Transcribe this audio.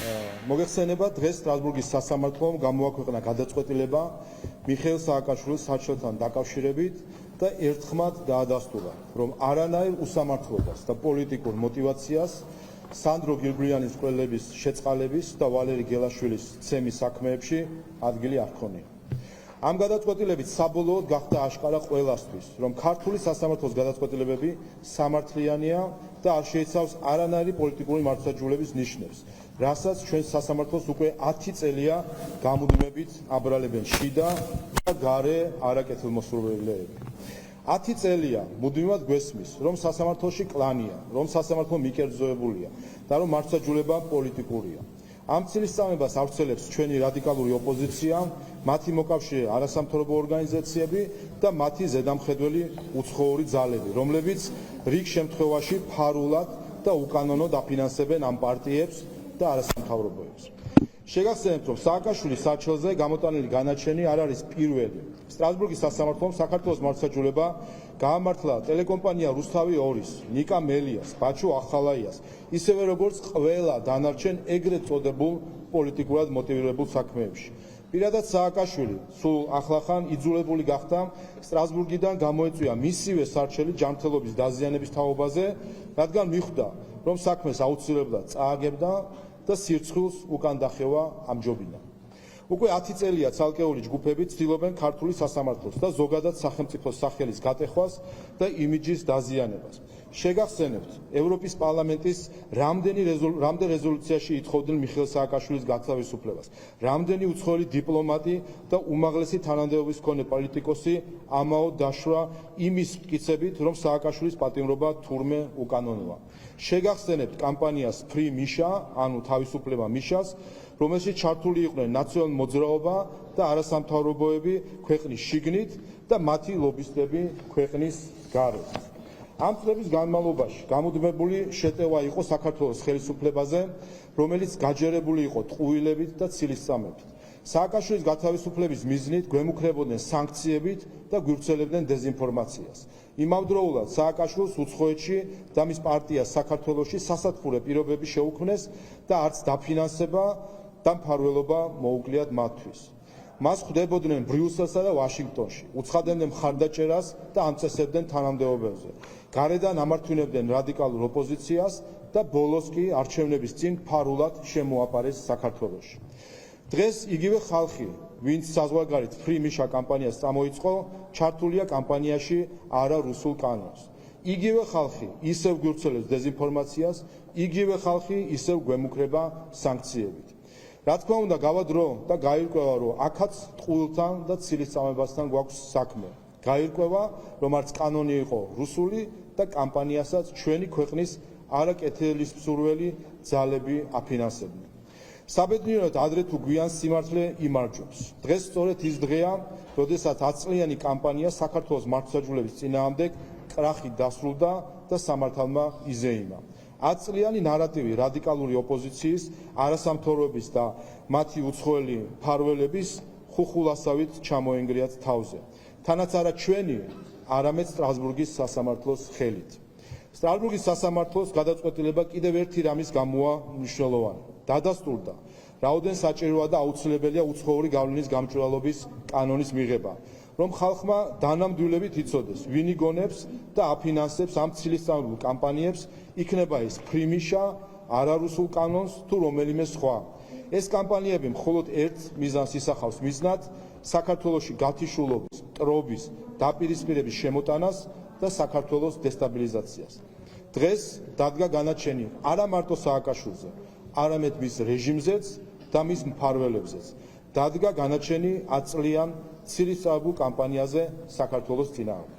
მოგეხსენება დღეს სტრასბურგის სასამართლომ გამოაქვეყნა გადაწყვეტილება მიხეილ სააკაშვილის საჩელთან დაკავშირებით და ერთხმად დაადასტურა, რომ არანაირ უსამართლობას და პოლიტიკურ მოტივაციას სანდრო გილგრიანის მკვლელების შეწყალების და ვალერი გელაშვილის ცემის საქმეებში ადგილი არ ჰქონია. Am გადაწყვეტილებით საბოლოოდ გახდა აშკარა ყველასთვის, რომ ქართული სასამართლოს გადაწყვეტილებები სამართლიანია და არ შეიცავს არანაირი პოლიტიკური მართლმსაჯულების ნიშნებს, რასაც ჩვენ სასამართლოს უკვე 10 წელია გამუდმებით აბრალებენ შიდა და გარე არაკეთილმოსურველეები. 10 წელია მუდმივად გვესმის, რომ სასამართლოში კლანია, რომ სასამართლო მიკერძოებულია და რომ მართლმსაჯულება პოლიტიკურია. Am ცილისწამებას ავრცელებს ჩვენი რადიკალური ოპოზიცია, მათი მოკავშირე არასამთავრობო ორგანიზაციები და მათი ზედამხედველი უცხოური ძალები, რომლებიც რიგ შემთხვევაში ფარულად და უკანონოდ აფინანსებენ ამ პარტიებს და არასამთავრობოებს. შეგახსენებთ, რომ სააკაშვილის საჩელზე გამოტანილი განაჩენი არ არის პირველი. სტრასბურგის სასამართლომ საქართველოს მართლმსაჯულება გაამართლა ტელეკომპანია რუსთავი 2-ის, ნიკა მელიას, ბაჩუ ახალაიას, ისევე როგორც ყველა დანარჩენ ეგრეთ წოდებულ პოლიტიკურად მოტივირებულ საქმეებში. Პირადად სააკაშვილი სულ ახლახან იძულებული გახდა სტრასბურგიდან გამოეწვია მისივე სარჩელი ჯანმრთელობის დაზიანების თაობაზე, რადგან მიხვდა, რომ საქმეს აუცილებლად წააგებდა და სირცხვილს უკან დახევა ამჯობინა. Უკვე 10 წელია ცალკეული ჯგუფები ცდილობენ ქართული სასამართლოს და ზოგადად სახელმწიფოს სახელის გატეხვას და იმიჯის დაზიანებას. შეგახსენებთ, ევროპის პარლამენტის რამდენ რეზოლუციაში ითხოვდნენ მიხეილ სააკაშვილის გათავისუფლებას, რამდენი უცხოელი დიპლომატი და უმაღლესი თანამდებობის მქონე პოლიტიკოსი ამაოდ დაშვრა იმის მტკიცებით, რომ სააკაშვილის პატიმრობა თურმე უკანონოა. შეგახსენებთ კამპანიას Free Misha, ანუ თავისუფლება მიშას, რომელშიც ჩართული იყვნენ ნაციონალური მოძრაობა და არასამთავრობოები ქვეყნის შიგნით და მათი ლობისტები ქვეყნის გარეთ. Am წლების განმავლობაში გამუდმებული შეტევა იყო საქართველოს ხელისუფლებაზე, რომელიც გაჯერებული იყო ტყუილებით და ცილისწამებით. სააკაშვილის გათავისუფლების მიზნით გვემუქრებოდნენ სანქციებით და გვირთველებდნენ დეზინფორმაციას. იმავდროულად სააკაშვილს უცხოეთში და მის პარტიას საქართველოში სასათბურე პირობები შეუქმნეს და არც დაფინანსება და მფარველობა მოუκლიათ მათთვის. მას ხვდებოდნენ ბრიუსელსა და ვაშინგტონში, უცხადებდნენ მხარდაჭერას და ამწესებდნენ თანამდებობებზე. გარედან ამართვინებდნენ რადიკალურ ოპოზიციას და ბოლოს კი არჩევნების წინ ფარულად შემოაპარეს საქართველოში. დღეს იგივე ხალხი, ვინც საზღვარგარეთ Free Misha კამპანიას წამოიწყო, ჩართულია კამპანიაში არა რუსულ კანონს. იგივე ხალხი ისევ გვირთველებს დეზინფორმაციას, იგივე ხალხი ისევ გვემუქრება სანქციებით. Რა თქმა უნდა, გავა დრო და გაირკვევა, რომ აქაც ტყუილთან და ცილისწამებასთან გვაქვს საქმე. გაირკვევა, რომ არც კანონი იყო რუსული და კამპანიასაც ჩვენი ქვეყნის არაკეთილმსურველი ძალები აფინანსებდნენ. საბედნიეროდ ადრე თუ გვიან სიმართლე იმარჯვებს. დღეს სწორედ ის დღეა, როდესაც 10 წლიანი კამპანია საქართველოს მართლმსაჯულების წინააღმდეგ კრახით დასრულდა და სამართალმა იზეიმა. 10 წლიანი ნარატივი რადიკალური ოპოზიციის, არასამთავრობების და მათი უცხოელი მფარველების ხუხულასავით ჩამოენგრიათ თავზე. თანაც არა ჩვენი, არამედ სტრასბურგის სასამართლოს ხელით. სტრასბურგის სასამართლოს გადაწყვეტილება კიდევ ერთი რამის გამოა მნიშვნელოვანი. დადასტურდა, რაოდენ საჭიროა და აუცილებელია უცხოური გავლენის გამჭვირვალობის კანონის მიღება, რომ ხალხმა დანამდვილებით იცოდეს, ვინ იგონებს და აფინანსებს ამ ცილისწამებულ კამპანიებს, იქნება ეს Free Misha, არარუსულ კანონს თუ რომელიმე სხვა. ეს კამპანიები მხოლოდ ერთ მიზანს ისახავს მიზნად, საქართველოში გათიშულობის, მტრობის, დაპირისპირების შემოტანას და საქართველოს დესტაბილიზაციას. დღეს დადგა განაჩენი არა მარტო სააკაშვილზე, არამედ მის რეჟიმზეც და მის მფარველებზეც. დადგა განაჩენი 10 წლიან ცილისწამებულ კამპანიაზე საქართველოს წინააღმდეგ.